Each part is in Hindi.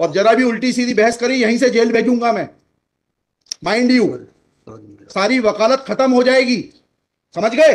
और जरा भी उल्टी सीधी बहस करी यहीं से जेल भेजूंगा मैं, माइंड यू। सारी वकालत खत्म हो जाएगी, समझ गए?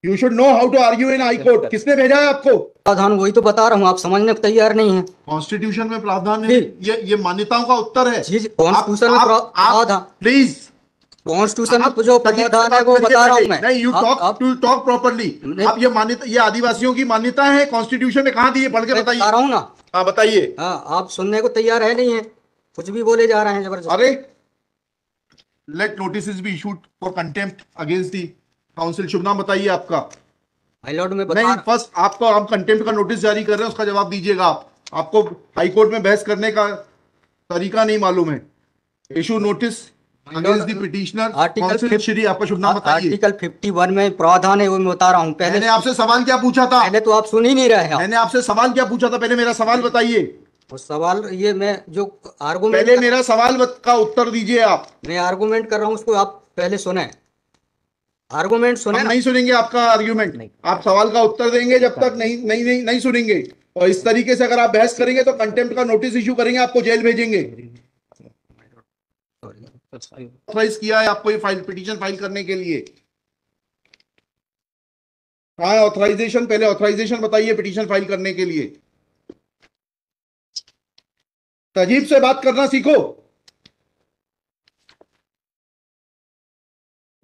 You should know how to argue in high court. किसने भेजा है आपको? प्रावधान वही तो बता रहा हूँ, आप समझने को तैयार नहीं है। कॉन्स्टिट्यूशन में प्रावधान है, ये मान्यताओं का उत्तर है। कॉन्स्टिट्यूशन में प्रावधान, प्लीज कॉन्स्टिट्यूशन में जो प्रावधान है वो बता रहा हूँ मैं। नहीं, यू टॉक प्रॉपर्ली। आप ये मान्यता, ये आदिवासियों की मान्यता है, कॉन्स्टिट्यूशन में कहाँ दी है? पढ़ के बताइए। बता रहा हूँ ना। हाँ बताइए। हाँ, आप सुनने को तैयार है नहीं है, कुछ भी बोले जा रहे हैं जबरदस्त। अरे let notice be issued for contempt against the council. शुभ नाम बताइए आपका। हाई लॉर्ड में नहीं, फर्स्ट आपको, आप कंटेम्प्ट का नोटिस जारी कर रहे हैं, उसका जवाब दीजिएगा आप। आपको हाई कोर्ट में बहस करने का तरीका नहीं मालूम है। Issue notice against the petitioner council. Shri, आपका शुभ नाम बताइए। आर्टिकल 51 में प्रावधान है, वो मैं बता रहा हूँ। पहले मैंने आपसे सवाल क्या पूछा था? पहले तो आप सुन ही नहीं रहे हैं। मैंने आपसे सवाल क्या पूछा था? पहले मेरा सवाल बताइए। उस सवाल, ये मैं जो आर्गुमेंट, पहले मेरा सवाल का उत्तर दीजिए आप। मैं आर्गुमेंट कर रहा हूँ, उसको आप पहले सुने। आर्गुमेंट सुने। हम नहीं सुनेंगे आपका आर्ग्यूमेंट। आप सवाल का उत्तर देंगे जब तक नहीं सुनेंगे। और इस तरीके से अगर आप बहस करेंगे तो कंटेम्प्ट का नोटिस इशू करेंगे, आपको जेल भेजेंगे। ऑथराइज किया है आपको ये पिटीशन फाइल करने के लिए? कहाँ है ऑथराइजेशन? पहले ऑथराइजेशन बताइए पिटीशन फाइल करने के लिए। तजीब से बात करना सीखो।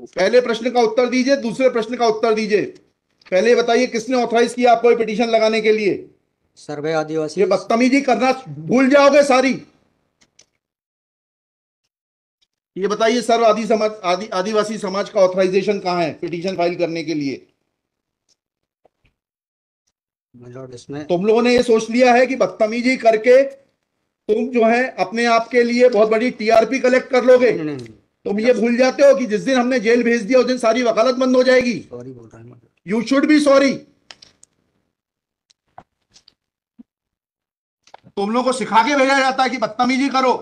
पहले प्रश्न का उत्तर दीजिए, दूसरे प्रश्न का उत्तर दीजिए। पहले बताइए किसने ऑथराइज किया आपको ये पिटीशन लगाने के लिए? सर्वे आदिवासी। ये बदतमीजी करना भूल जाओगे सारी। ये बताइए सर्व आदिवासी समाज का ऑथराइजेशन कहाँ है पिटीशन फाइल करने के लिए? इसमें तुम लोगों ने ये सोच लिया है कि बदतमीजी करके तुम जो है अपने आप के लिए बहुत बड़ी टीआरपी कलेक्ट कर लोगे। तुम ये भूल जाते हो कि जिस दिन हमने जेल भेज दिया उस दिन सारी वकालत बंद हो जाएगी। सॉरी बोल रहा हूं। You should be sorry. तुम लोगों को सिखा के भेजा जाता है कि बदतमीजी करो।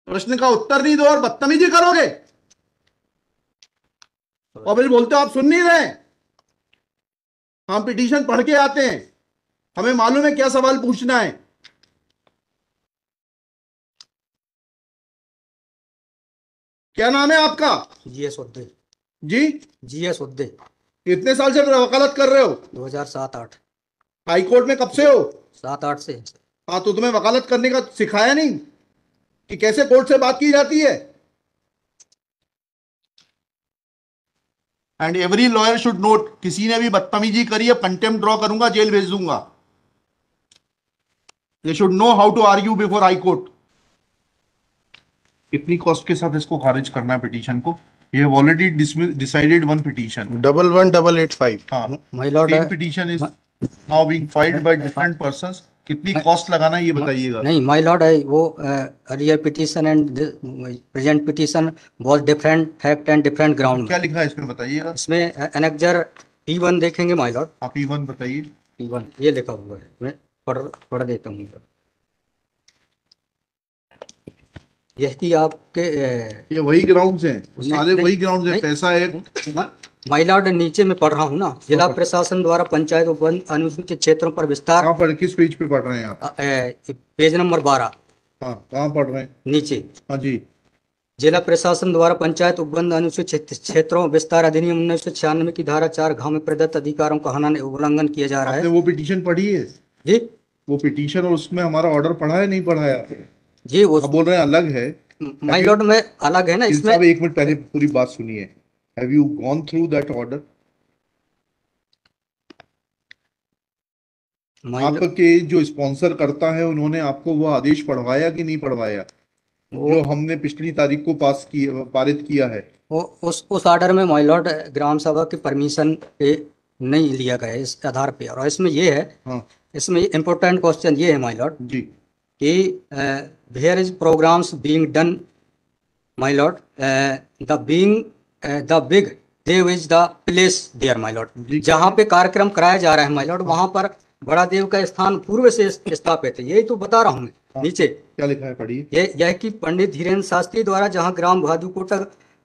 प्रश्न का उत्तर नहीं दो और बदतमीजी करोगे, और फिर बोलते हो आप सुन नहीं रहे। हम पिटीशन पढ़ के आते हैं, हमें मालूम है क्या सवाल पूछना है। क्या नाम है आपका? जीएस उद्दे। जी, जीएस उद्दे। कितने साल से वकालत कर रहे हो? 2007-8। हाई कोर्ट में कब से हो? 7-8 से। हाँ, तो तुम्हें वकालत करने का सिखाया नहीं कि कैसे कोर्ट से बात की जाती है? And every lawyer should note, किसी ने भी बदतमीजी करी है कंटेम्प्ट ड्रॉ करूंगा, जेल भेज दूंगा। They should know how to argue before high court. कितनी कॉस्ट के साथ इसको खारिज करना है पिटीशन को? ये ऑलरेडी डिसाइडेड वन पिटीशन 11885। हाँ, my Lord, petition is now being filed by different persons. कितनी कॉस्ट लगाना है ये बताइएगा। नहीं माय लॉर्ड, वो earlier petition and present petition was different fact and different ground. क्या लिखा है इसमें बताइएगा। इसमें एनेक्जर P1 देखेंगे माय लॉर्ड। आप P1 बताइए। P1 ये लिखा हुआ है, मैं पढ़ देता हूँ। यही आपके ये वही ग्राउंड्स हैं, सारे वही ग्राउंड्स हैं। पैसा है माय लॉर्ड, नीचे में पढ़ रहा हूँ ना। जिला प्रशासन द्वारा पंचायत उपवन अनुसूचित क्षेत्रों पर विस्तार। कहाँ पर, किस पेज पे पढ़ रहे हैं आप? Page number 12। हाँ, कहाँ पढ़ रहे हैं? नीचे। हाँ जी। जिला प्रशासन द्वारा पंचायत उपबंध अनुसूचित क्षेत्रों विस्तार अधिनियम 1996 की धारा 4 में प्रदत्त अधिकारों का उल्लंघन किया जा रहा है। आपने वो पिटीशन पढ़ी है जी? वो पिटीशन और उसमें हमारा ऑर्डर पढ़ा है नहीं पढ़ा है? जी, वो बोल रहे हैं अलग है। माय लॉर्ड में अलग है ना इसमें। एक मिनट पहले पूरी बात सुनिए। Have you gone through that order? आपके जो स्पॉन्सर करता है उन्होंने आपको वो आदेश पढ़वाया कि नहीं पढ़वाया जो हमने पिछली तारीख को पारित किया है? उस ऑर्डर में माय लॉर्ड ग्राम सभा की परमिशन पे नहीं लिया गया इस आधार पे। और इसमें ये है, हाँ, इसमें इम्पोर्टेंट क्वेश्चन ये है माय लॉर्ड जी कि where is programs being done my lord, the big dev is the place there my lord. जहाँ पे कार्यक्रम कराया जा रहा है माय लॉर्ड, वहाँ पर बड़ा देव का स्थान पूर्व से स्थापित है। यही तो बता रहा हूँ मैं। नीचे क्या लिखा है पढ़िए। यह कि पंडित धीरेन्द्र शास्त्री द्वारा जहाँ ग्राम भादुकोटा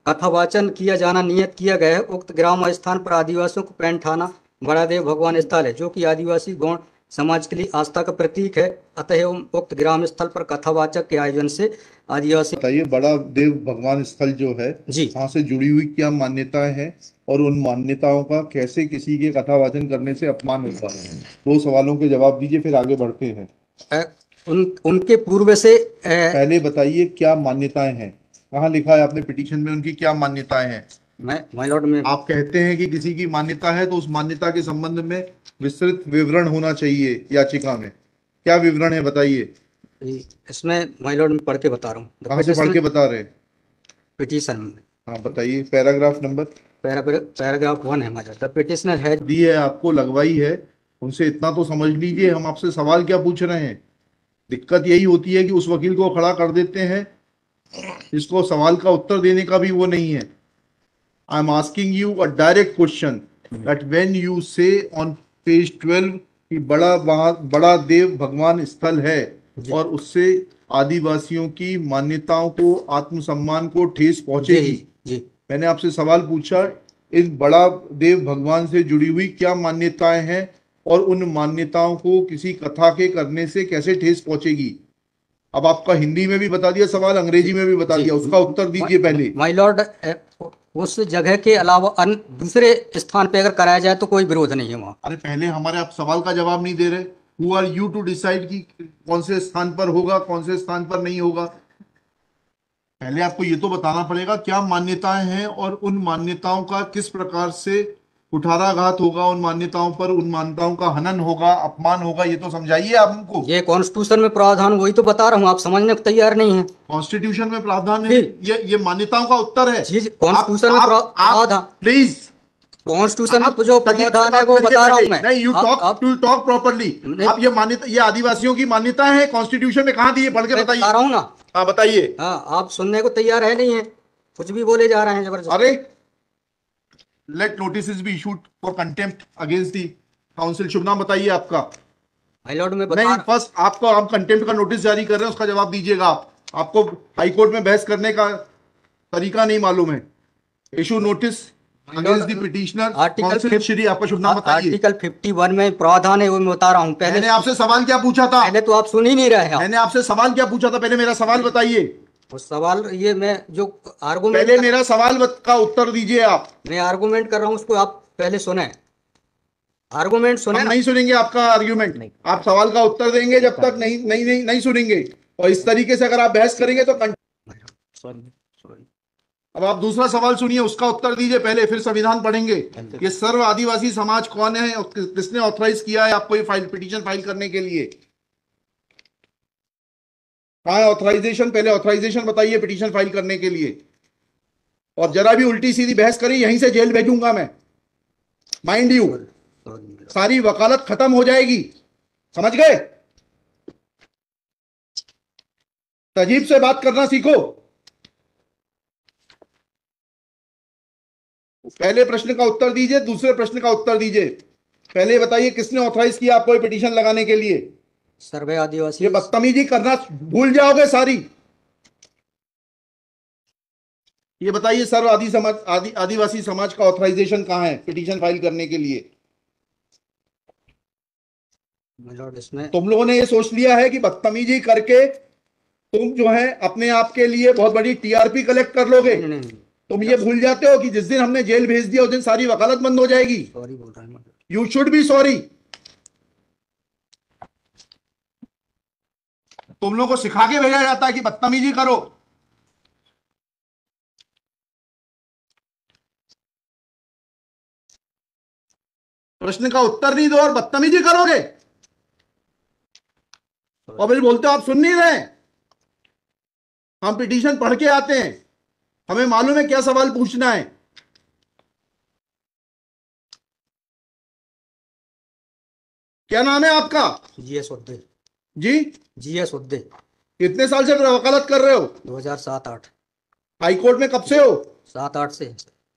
कथावाचन किया जाना नियत किया गया है। उक्त ग्राम स्थान पर आदिवासियों को पैंठाना बड़ा देव भगवान स्थल है, जो कि आदिवासी गौड़ समाज के लिए आस्था का प्रतीक है। अतः उक्त ग्राम स्थल पर कथावाचक के आयोजन से आदिवासी। बताइए, बड़ा देव भगवान स्थल जो है, जी, वहां से जुड़ी हुई क्या मान्यताएं हैं और उन मान्यताओं का कैसे किसी के कथावाचन करने से अपमान होता है? दो सवालों के जवाब दीजिए, फिर आगे बढ़ते हैं। उनके पूर्व से पहले बताइए क्या मान्यताएं हैं, कहाँ लिखा है आपने पिटीशन में उनकी क्या मान्यताएं हैं? मैं माय लॉर्ड में आप कहते हैं कि किसी की मान्यता है तो उस मान्यता के संबंध में विस्तृत विवरण होना चाहिए याचिका में। क्या विवरण है बताइए। इसमें माय लॉर्ड में पढ़ के बता रहा हूँ। कहाँ से पढ़ के बता रहे हैं? पिटीशन में हाँ बताइए, पैराग्राफ नंबर। पैराग्राफ 1 है my lord. The petitioner has the है आपको, लगवाई है, उनसे इतना तो समझ लीजिए हम आपसे सवाल क्या पूछ रहे हैं। दिक्कत यही होती है कि उस वकील को खड़ा कर देते हैं जिसको सवाल का उत्तर देने का भी वो नहीं है। I am asking you a direct question that when you से ऑन पेज 12 कि बड़ा देव भगवान स्थल है और उससे आदिवासियों की मान्यताओं को, आत्मसम्मान को ठेस पहुंचेगी। जी मैंने आपसे सवाल पूछा, इस बड़ा देव भगवान से जुड़ी हुई क्या मान्यताएं हैं और उन मान्यताओं को किसी कथा के करने से कैसे ठेस पहुंचेगी। अब आपका हिंदी में भी बता दिया सवाल, अंग्रेजी में भी बता दिया, उसका उत्तर दीजिए पहले। माय लॉर्ड, उस जगह के अलावा अन्य दूसरे स्थान पे अगर कराया जाए तो कोई विरोध नहीं है वहाँ। अरे पहले हमारे आप सवाल का जवाब नहीं दे रहे। Who are you to decide कि कौन से स्थान पर होगा, कौन से स्थान पर नहीं होगा। पहले आपको ये तो बताना पड़ेगा क्या मान्यताएं हैं और उन मान्यताओं का किस प्रकार से कुठाराघात होगा, उन मान्यताओं पर, उन मान्यताओं का हनन होगा, अपमान होगा, ये तो समझाइए आप हमको। ये कॉन्स्टिट्यूशन में प्रावधान, वही तो बता रहा हूँ, आप समझने को तैयार नहीं है। कॉन्स्टिट्यूशन में प्रावधान है, ये मान्यताओं का उत्तर है। जी, कॉन्स्टिट्यूशन में प्रावधान, प्लीज, कॉन्स्टिट्यूशन में जो प्रावधान है वो बता रहा हूँ मैं। नहीं, यू टॉक प्रॉपर्ली। आप ये मान्यता, ये आदिवासियों की मान्यता है, कॉन्स्टिट्यूशन में कहाँ दी है, पढ़ के बताइए। बता रहा हूँ ना। हाँ बताइए। हाँ, आप सुनने को तैयार है नहीं है, कुछ भी बोले जा रहे हैं जबरदस्त। अरे, let notice be issued for contempt against the council. शुभ नाम बताइए आपका। माय लॉर्ड में नहीं, फर्स्ट आपको, आप कंटेम्प्ट का नोटिस जारी कर रहे हैं, उसका जवाब दीजिएगा आप। आपको हाईकोर्ट में बहस करने का तरीका नहीं मालूम है। Issue notice against the petitioner council Shri. आपका शुभ नाम बताइए। आर्टिकल 51 में प्रावधान है, वो मैं बता रहा हूँ। पहले मैंने आपसे सवाल क्या पूछा था? पहले तो आप सुन ही नहीं रहे हैं। मैंने आपसे सवाल क्या पूछा था? पहले मेरा सवाल बताइए। उस सवाल, ये मैं जो आर्गूमेंट, पहले मेरा सवाल का उत्तर दीजिए आप। मैं आर्गूमेंट कर रहा हूँ, उसको आप पहले सुने। आर्गूमेंट सुने हम ना। नहीं सुनेंगे आपका आर्ग्यूमेंट। आप सवाल का उत्तर देंगे जब तक नहीं नहीं नहीं नहीं सुनेंगे। और इस तरीके से अगर आप बहस करेंगे तो सॉरी। अब आप दूसरा सवाल सुनिए, उसका उत्तर दीजिए पहले, फिर संविधान पढ़ेंगे। ये सर्व आदिवासी समाज कौन है और किसने ऑथराइज किया है आपको ये पिटीशन फाइल करने के लिए? कहाँ है ऑथराइजेशन? पहले ऑथराइजेशन बताइए पिटीशन फाइल करने के लिए। और जरा भी उल्टी सीधी बहस करी, यहीं से जेल भेजूंगा मैं, माइंड यू। सारी वकालत खत्म हो जाएगी, समझ गए? तजीब से बात करना सीखो। पहले प्रश्न का उत्तर दीजिए, दूसरे प्रश्न का उत्तर दीजिए। पहले बताइए किसने ऑथराइज किया आपको पिटीशन लगाने के लिए? सर्वे आदिवासी। ये बदतमीजी करना भूल जाओगे सारी। ये बताइए, सर्व आदिवासी समाज का ऑथराइजेशन कहाँ है पिटीशन फाइल करने के लिए? इसमें तुम लोगों ने ये सोच लिया है कि बदतमीजी करके तुम जो है अपने आप के लिए बहुत बड़ी टीआरपी कलेक्ट कर लोगे। तुम ये भूल जाते हो कि जिस दिन हमने जेल भेज दिया उस दिन सारी वकालत बंद हो जाएगी। सॉरी बोल रहा हूँ। You should be sorry. तुम लोगों को सिखा के भेजा जाता है कि बदतमीजी करो। प्रश्न का उत्तर नहीं दो और बदतमीजी करोगे और फिर बोलते हो आप सुन नहीं रहे। हम पिटीशन पढ़ के आते हैं, हमें मालूम है क्या सवाल पूछना है। क्या नाम है आपका? जीएस उद्दे। जी, जीएस उद्दे। कितने साल से वकालत कर रहे हो? 2007-8। हाई कोर्ट में कब से हो? 7-8 से।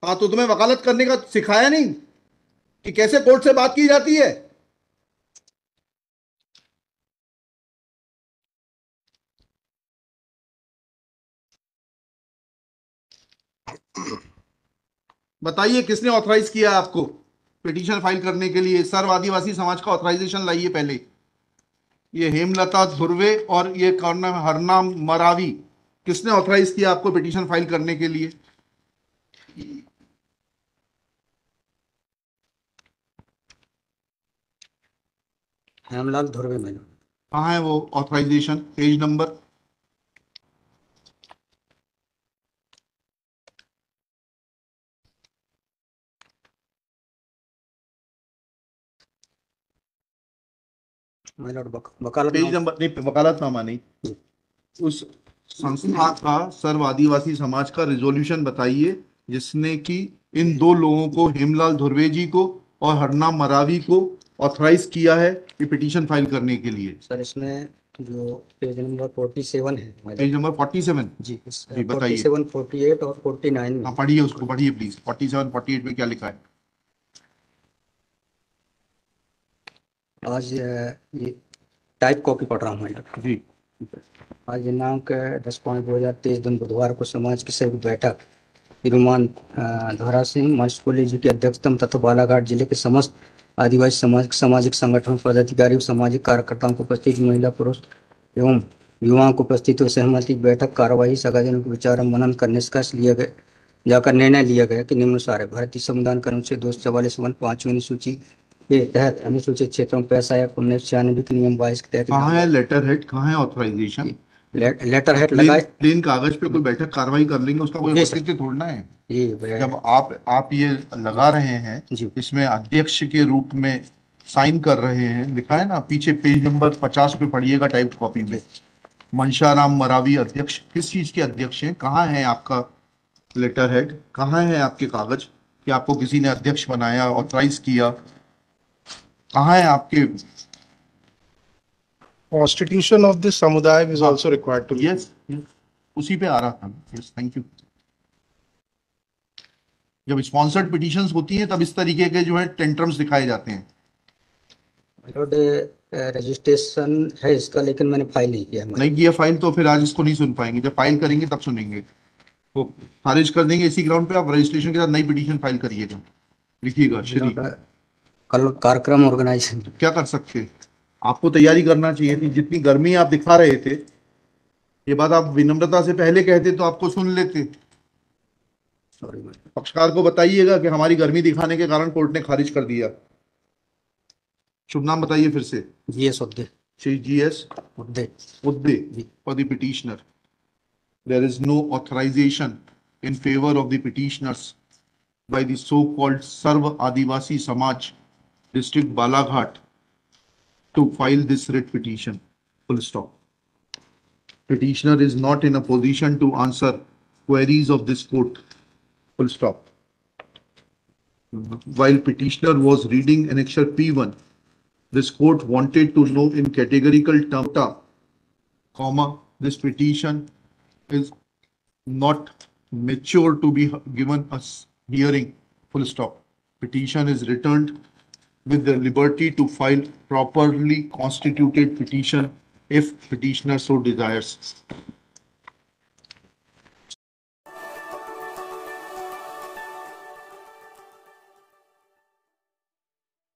हाँ, तो तुम्हें वकालत करने का सिखाया नहीं कि कैसे कोर्ट से बात की जाती है? बताइए किसने ऑथराइज किया आपको पिटीशन फाइल करने के लिए? सर्व आदिवासी समाज का ऑथराइजेशन लाइए पहले। ये हेमलता धुर्वे और ये कौन नाम है? हरनाम मरावी, किसने ऑथराइज किया आपको पिटीशन फाइल करने के लिए? हेमलाल धुर्वे मैडम। कहाँ है वो ऑथराइजेशन? Page number? वकालत पेज नंबर नहीं, वकालतनामा नहीं, उस संस्था का सर्व आदिवासी समाज का रिजोल्यूशन बताइए जिसने कि इन दो लोगों को, हेमलाल धुर्वे जी को और हरनाम मरावी को, ऑथराइज किया है ये पिटीशन फाइल करने के लिए। सर इसमें जो पेज नंबर 47 है पेज नंबर 47? जी, जी बताइए। 47, 48 और 49 में। हाँ पढ़िए, उसको पढ़िए प्लीज। 47, 48 में क्या लिखा है? आज ये टाइप कॉपी पढ़ रहा हूँ मैडम जी। आज दिनांक 10/5/2023 दिन बुधवार को समाज की संयुक्त बैठक तिरुमान धरा सिंह मर्स कॉलेज की अध्यक्षता तथा बालाघाट जिले के समस्त आदिवासी समाज सामाजिक संगठन पदाधिकारी सामाजिक कार्यकर्ताओं को उपस्थित महिला पुरुष एवं युवाओं को उपस्थित हुए सहमति बैठक कार्यवाही सगाजनों के विचार मनन कर निष्कर्ष लिया गया जाकर निर्णय लिया गया कि निम्नानुसार है। भारतीय संविधान के अनुच्छेद 244 पांचवी अनुसूची के तहत अनुसूचित क्षेत्रों में पैसा या 1996 के नियम 22 के तहत कहाँ है लेटर हेड, कहाँ है ऑथराइजेशन? लेटर हेड लगाए प्लेन कागज पे कोई बैठक कार्रवाई कर लेंगे, उसका कोई जी सर। औचित्य थोड़ना है। जी जब आप ये लगा रहे हैं, जी इसमें अध्यक्ष के रूप में साइन कर रहे हैं, लिखा है ना पीछे, पेज नंबर 50 पे पढ़िएगा टाइप कॉपी में। मनशाराम मरावी अध्यक्ष, किस चीज के अध्यक्ष हैं? कहाँ है आपका लेटर हेड? कहाँ है आपके कागज कि आपको किसी ने अध्यक्ष बनाया, ऑथराइज किया? कहाँ है आपके? Constitution of this samudaya is also required to be. Yes, उसी पे आ रहा था। Yes, thank you. जब स्पॉन्सर्ड पिटीशंस होती हैं तब इस तरीके के जो है टेंट्रम्स दिखाए जाते हैं। रजिस्ट्रेशन है इसका, लेकिन मैंने फाइल नहीं किया। नहीं किया फाइल तो फिर आज इसको नहीं सुन पाएंगे। जब फाइल करेंगे तब सुनेंगे। तो खारिज कर देंगे इसी ग्राउंड पे। आप रजिस्ट्रेशन के साथ नई पिटीशन फाइल करिएगा। लिखिएगा श्री। कल कार्यक्रम ऑर्गेनाइजेशन क्या कर सकते हैं? आपको तैयारी करना चाहिए थी। जितनी गर्मी आप दिखा रहे थे, ये बात आप विनम्रता से पहले कहते तो आपको सुन लेते। पक्षकार को बताइएगा कि हमारी गर्मी दिखाने के कारण कोर्ट ने खारिज कर दिया। शुभ नाम बताइए फिर से। GS Udde. Shri GS Udde for the petitioner. There is no authorization in favor of the petitioners by the so-called Sarva Adivasi Samaj, District Balaghat, to file this writ petition. Full stop. Petitioner is not in a position to answer queries of this court. Full stop. While petitioner was reading annexure P1, this court wanted to know in categorical terms, comma, this petition is not mature to be given a hearing. Full stop. Petition is returned with the liberty to file properly constituted petition if petitioner so desires.